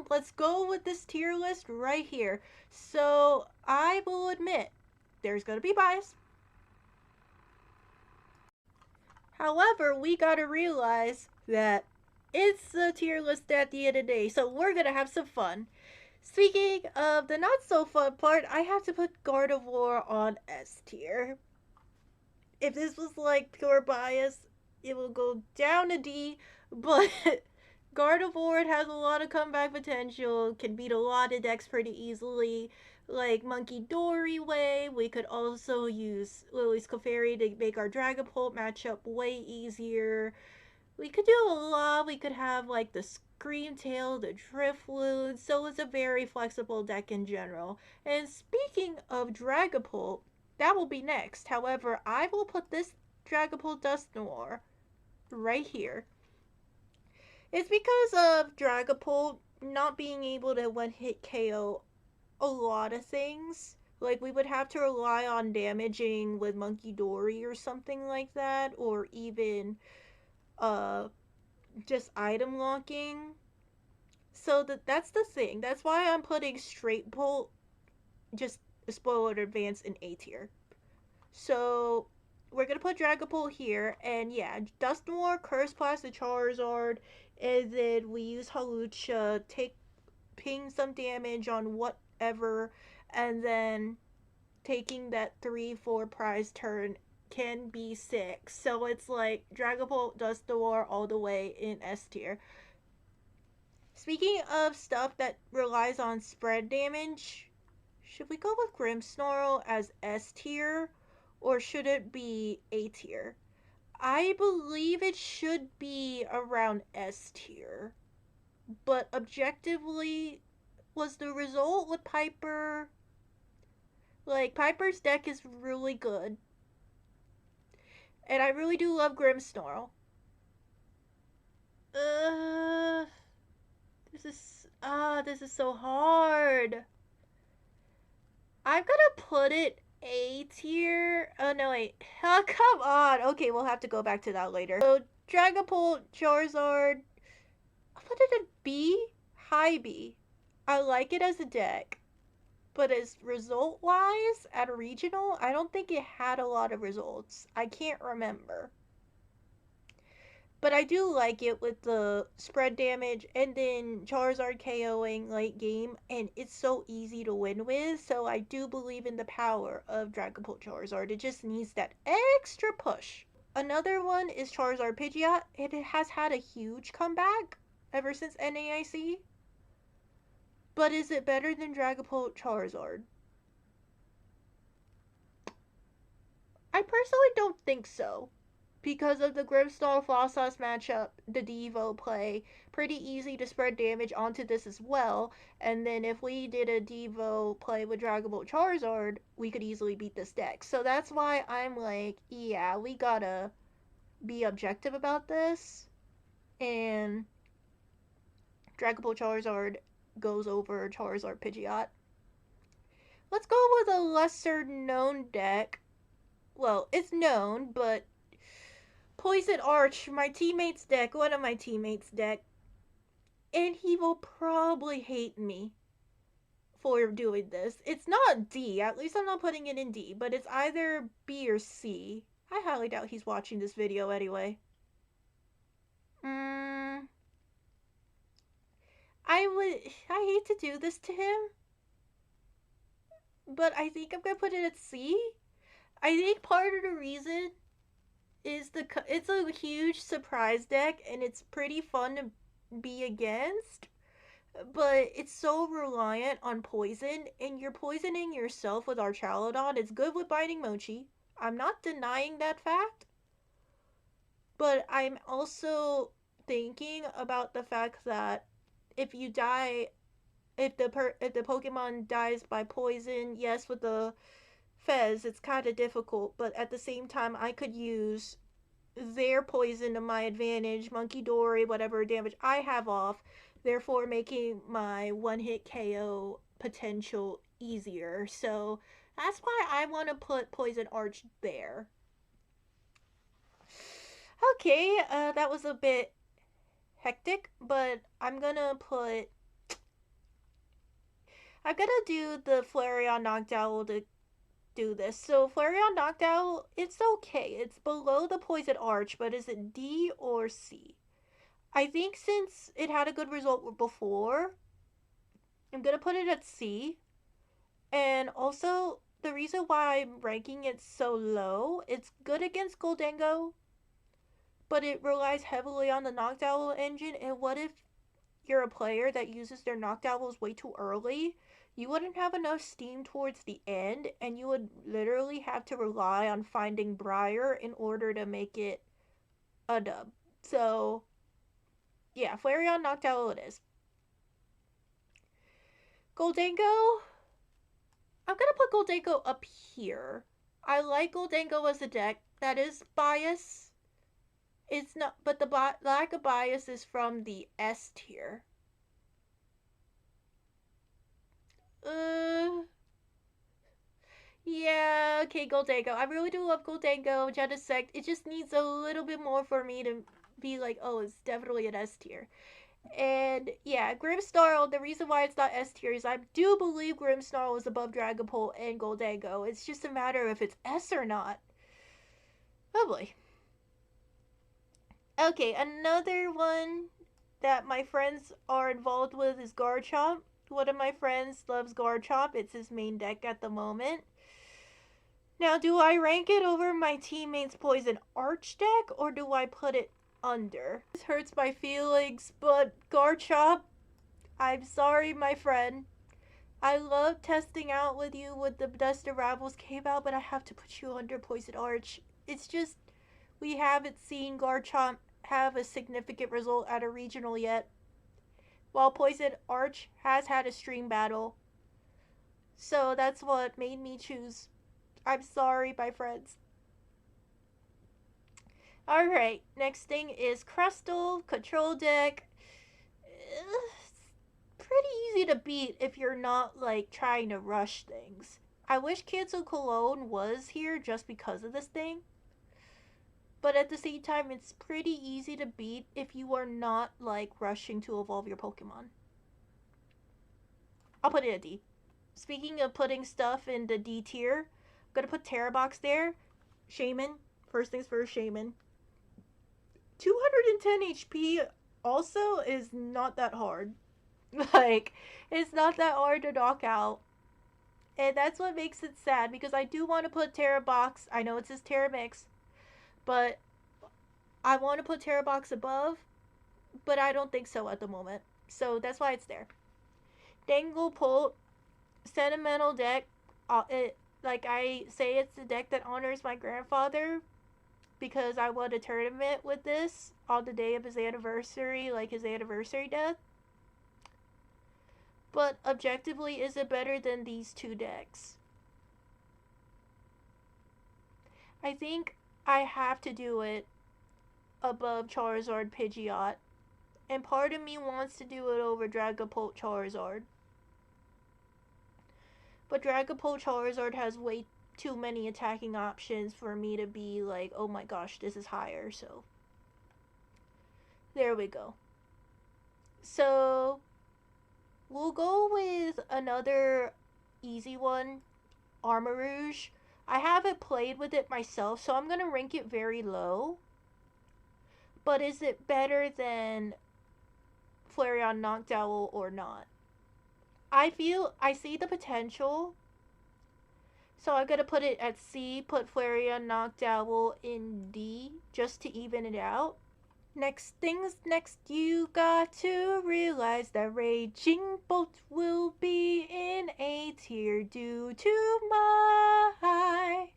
let's go with this tier list right here. So I will admit, there's gonna be bias. However, we gotta realize that it's a tier list at the end of the day, so we're gonna have some fun. Speaking of the not so fun part, I have to put Gardevoir on S tier. If this was like pure bias, it will go down to D, but Gardevoir has a lot of comeback potential, can beat a lot of decks pretty easily. Like Monkey Dory way, we could also use Lily's Clefairy to make our Dragapult matchup way easier. We could do a lot. We could have like the Scream Tail, the Drifloon, so it's a very flexible deck in general. And speaking of Dragapult, that will be next. However, I will put this Dragapult Dusknoir right here. It's because of Dragapult not being able to one hit KO a lot of things. Like, we would have to rely on damaging with Monkey Dory or something like that, or even uh just item locking. So that's the thing. That's why I'm putting Straight Bolt, just spoiler advance, in A tier. So we're gonna put Dragapult here, and yeah, Dusknoir, Curse Blast the Charizard, and then we use Hawlucha, take ping some damage on whatever, and then taking that 3-4 prize turn can be sick. So it's like Dragapult, Dusknoir all the way in S tier. Speaking of stuff that relies on spread damage, should we go with Grimmsnarl as S tier or should it be A tier? I believe it should be around S tier. But objectively, was the result with Piper, like, Piper's deck is really good. And I really do love Grimmsnarl. Uh this is so hard. I'm gonna put it A tier. Oh no, wait. Oh, come on. Okay, we'll have to go back to that later. So Dragapult, Charizard. I'll put it in B, high B. I like it as a deck, but as result wise, at a regional, I don't think it had a lot of results. I can't remember. But I do like it with the spread damage and then Charizard KOing late game, and it's so easy to win with. So I do believe in the power of Dragapult Charizard. It just needs that extra push. Another one is Charizard Pidgeot. It has had a huge comeback ever since NAIC. But is it better than Dragapult Charizard? I personally don't think so. Because of the Grimmsnarl Flossas matchup, the Devo play, pretty easy to spread damage onto this as well. And then if we did a Devo play with Dragapult Charizard, we could easily beat this deck. So that's why I'm like, yeah, we gotta be objective about this. And Dragapult Charizard goes over Charizard Pidgeot. Let's go with a lesser known deck. Well, it's known, but Poison Arch, my teammate's deck, one of my teammates' deck, and he will probably hate me for doing this. It's not D, at least I'm not putting it in D, but it's either B or C. I highly doubt he's watching this video anyway. I hate to do this to him, but I think I'm gonna put it at C. I think part of the reason is it's a huge surprise deck and it's pretty fun to be against, but it's so reliant on poison, and you're poisoning yourself with Archaludon. It's good with Biting Mochi. I'm not denying that fact, but I'm also thinking about the fact that if you die, if the Pokemon dies by poison, yes, with the Fez, it's kind of difficult, but at the same time, I could use their poison to my advantage, Monkey Dory, whatever damage I have off, therefore making my one hit KO potential easier. So that's why I want to put Poison Arch there. Okay, that was a bit hectic, but I'm gonna put I'm gonna do the Flareon Noctowl to do this. So Flareon Noctowl, it's okay. It's below the Poison Arch, but is it D or C? I think since it had a good result before, I'm gonna put it at C. And also, the reason why I'm ranking it so low, it's good against Goldengo, but it relies heavily on the Noctowl engine. And what if you're a player that uses their Noctowls way too early? You wouldn't have enough steam towards the end, and you would literally have to rely on finding Briar in order to make it a dub. So, yeah, Flareon Noctowl it is. Goldengo, I'm gonna put Goldengo up here. I like Goldengo as a deck. That is bias. It's not, but the lack of bias is from the S tier. Uh, yeah, okay, Goldango. I really do love Goldango, Genesect. It just needs a little bit more for me to be like, oh, it's definitely an S tier. And yeah, Grimmsnarl, the reason why it's not S tier is I do believe Grimmsnarl is above Dragapult and Goldango. It's just a matter of if it's S or not. Oh boy. Okay, another one that my friends are involved with is Garchomp. One of my friends loves Garchomp. It's his main deck at the moment. Now, do I rank it over my teammate's Poison Arch deck, or do I put it under? This hurts my feelings, but Garchomp, I'm sorry, my friend. I love testing out with you when the Dust Rivals came out, but I have to put you under Poison Arch. It's just, we haven't seen Garchomp have a significant result at a regional yet, while Poison Arch has had a stream battle. So that's what made me choose. I'm sorry, my friends. Alright, next thing is Crystal, Control Deck. It's pretty easy to beat if you're not, like, trying to rush things. I wish Cancel Cologne was here just because of this thing. But at the same time, it's pretty easy to beat if you are not, like, rushing to evolve your Pokemon. I'll put it at D. Speaking of putting stuff in the D tier, I'm gonna put Terrabox there. Shaman. First things first, Shaman. 210 HP also is not that hard. Like, it's not that hard to knock out. And that's what makes it sad, because I do want to put Terrabox. I know it says Terramix, but I want to put Terrabox above, but I don't think so at the moment. So that's why it's there. Danglepult, sentimental deck. Like I say, it's the deck that honors my grandfather, because I won a tournament with this on the day of his anniversary, like his anniversary death. But objectively, is it better than these two decks? I think I have to do it above Charizard Pidgeot. And part of me wants to do it over Dragapult Charizard. But Dragapult Charizard has way too many attacking options for me to be like, oh my gosh, this is higher. So there we go. So we'll go with another easy one, Armarouge. I haven't played with it myself, so I'm going to rank it very low. But is it better than Flareon Noctowl or not? I see the potential. So I'm going to put it at C, put Flareon Noctowl in D, just to even it out. Next, you got to realize that Raging Bolt will be in A tier due to my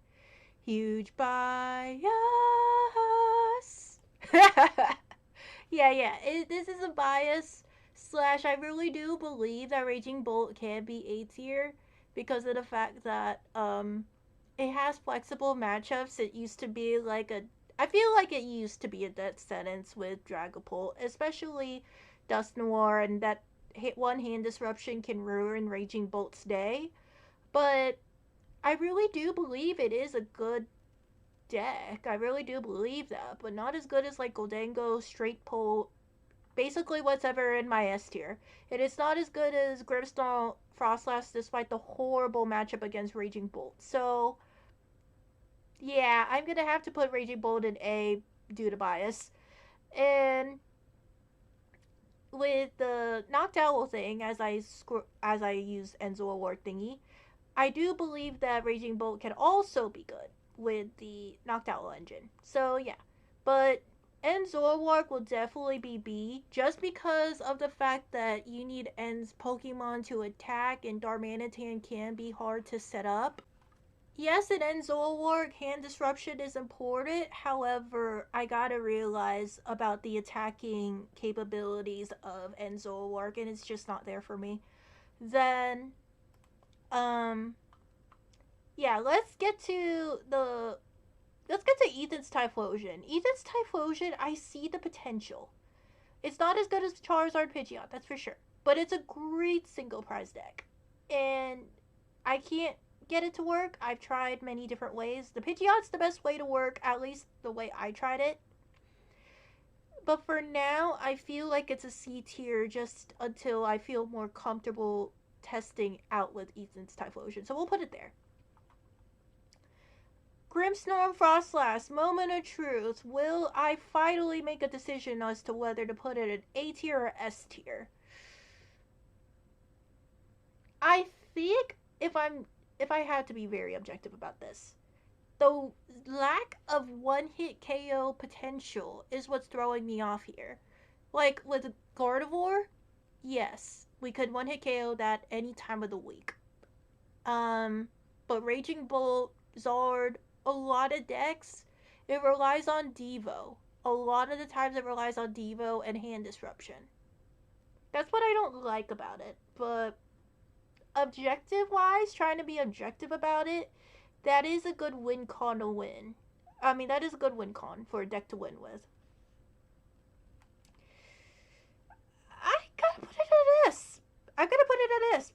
huge bias. Yeah. This is a bias slash. I really do believe that Raging Bolt can be A tier because of the fact that it has flexible matchups. It used to be like a. I feel like it used to be a death sentence with Dragapult, especially Dusknoir, and that one hand disruption can ruin Raging Bolt's day. But I really do believe it is a good deck. I really do believe that, but not as good as like Goldango, Straight Pult, Basically, what's ever in my S tier. It is not as good as Grimmsnarl Frostlass, despite the horrible matchup against Raging Bolt. So, yeah, I'm gonna have to put Raging Bolt in A due to bias. And with the knocked owl thing, as I use Enzo Award thingy, I do believe that Raging Bolt can also be good with the knocked owl engine. So yeah, but Enzo Award will definitely be B just because of the fact that you need En's Pokemon to attack, and Darmanitan can be hard to set up. Yes, in Zolwark, hand disruption is important. However, I gotta realize about the attacking capabilities of Zolwark, and it's just not there for me. Then, um, yeah, let's get to Ethan's Typhlosion. Ethan's Typhlosion, I see the potential. It's not as good as Charizard Pidgeot, that's for sure, but it's a great single prize deck, and I can't get it to work. I've tried many different ways. The Pidgeot's the best way to work, at least the way I tried it. But for now, I feel like it's a C tier just until I feel more comfortable testing out with Ethan's Typhlosion. So we'll put it there. Grimmsnarl Frostlass, moment of truth. Will I finally make a decision as to whether to put it in A tier or S tier? I think if I had to be very objective about this, the lack of one hit KO potential is what's throwing me off here. Like with Gardevoir, yes, we could one hit KO that any time of the week. But Raging Bolt, Zard, a lot of decks, it relies on Devo. A lot of the times it relies on Devo and hand disruption. That's what I don't like about it. But objective wise, trying to be objective about it, that is a good win con to win. I mean, that is a good win con for a deck to win with. I gotta put it at this. I'm gonna put it at this.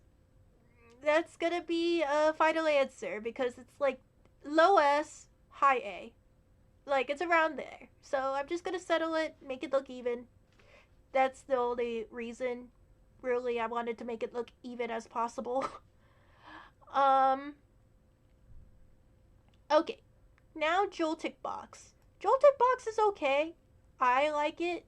That's gonna be a final answer because it's like low S, high A. Like, it's around there. So I'm just gonna settle it, make it look even. That's the only reason, really, I wanted to make it look even as possible. um, okay. Now Joltik Box. Joltik Box is okay. I like it.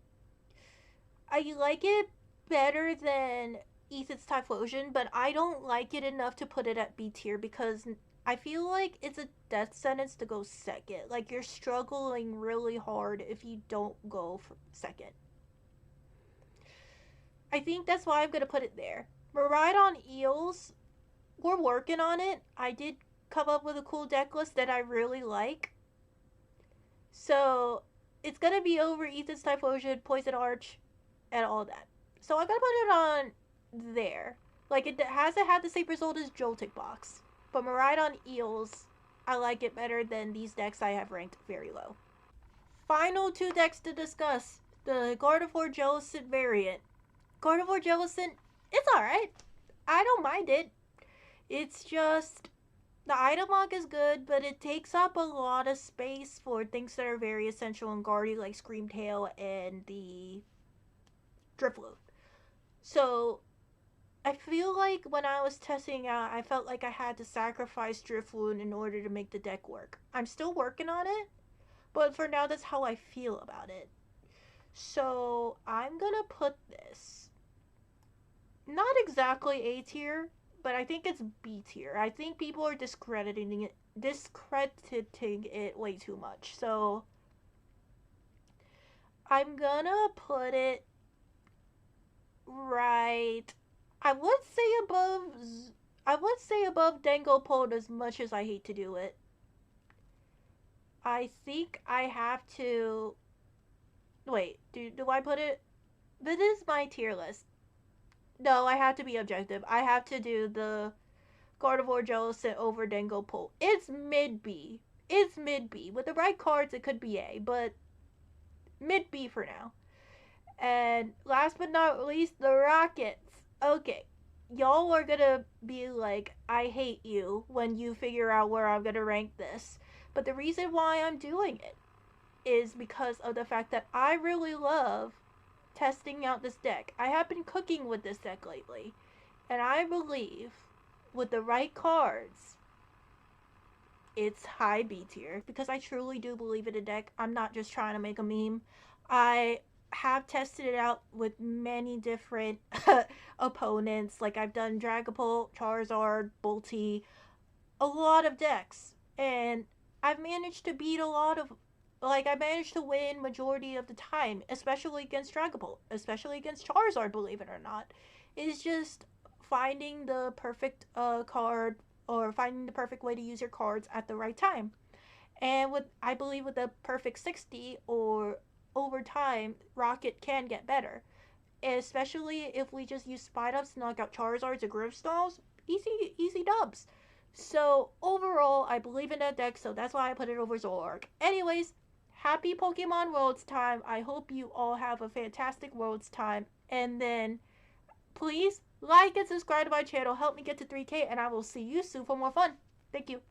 I like it better than Ethan's Typhlosion, but I don't like it enough to put it at B tier because I feel like it's a death sentence to go second. Like, you're struggling really hard if you don't go for second. I think that's why I'm gonna put it there. Miraidon Eels, we're working on it. I did come up with a cool deck list that I really like. So it's gonna be over Ethan's Typhlosion, Poison Arch, and all that. So I'm gonna put it on there. Like, it hasn't had the same result as Joltik Box. But Miraidon Eels, I like it better than these decks I have ranked very low. Final two decks to discuss. The Gardevoir Jellicent variant. Gardevoir Jellicent, it's alright. I don't mind it. It's just the item log is good, but it takes up a lot of space for things that are very essential in Guardy, like Screamtail and the Drifloon. So I feel like when I was testing out, I felt like I had to sacrifice Drifloon in order to make the deck work. I'm still working on it, but for now, that's how I feel about it. So I'm gonna put this not exactly A tier, but I think it's B tier. I think people are discrediting it way too much. So I'm gonna put it right. I would say above. I would say above Danglopole as much as I hate to do it. I think I have to. Wait, do I put it? This is my tier list. No, I have to be objective. I have to do the Gardevoir Jellicent over Danglopole. It's mid B. It's mid B. With the right cards, it could be A, but mid B for now. And last but not least, the Rockets. Okay, y'all are gonna be like, I hate you when you figure out where I'm gonna rank this. But the reason why I'm doing it is because of the fact that I really love testing out this deck. I have been cooking with this deck lately, and I believe with the right cards, it's high B tier because I truly do believe in a deck. I'm not just trying to make a meme. I have tested it out with many different opponents. Like I've done Dragapult, Charizard, Bolty, a lot of decks, and I've managed to beat a lot of, like, I managed to win majority of the time, especially against Dragapult, especially against Charizard, believe it or not. It's just finding the perfect card, or finding the perfect way to use your cards at the right time. And with, I believe with the perfect 60 or over time, Rocket can get better, especially if we just use Spite Ups to knock out Charizards or Grimmsnarls. Easy dubs. So overall, I believe in that deck, so that's why I put it over Zoroark. Anyways, happy Pokemon Worlds time. I hope you all have a fantastic Worlds time. And then, please like and subscribe to my channel. Help me get to 3K, and I will see you soon for more fun. Thank you.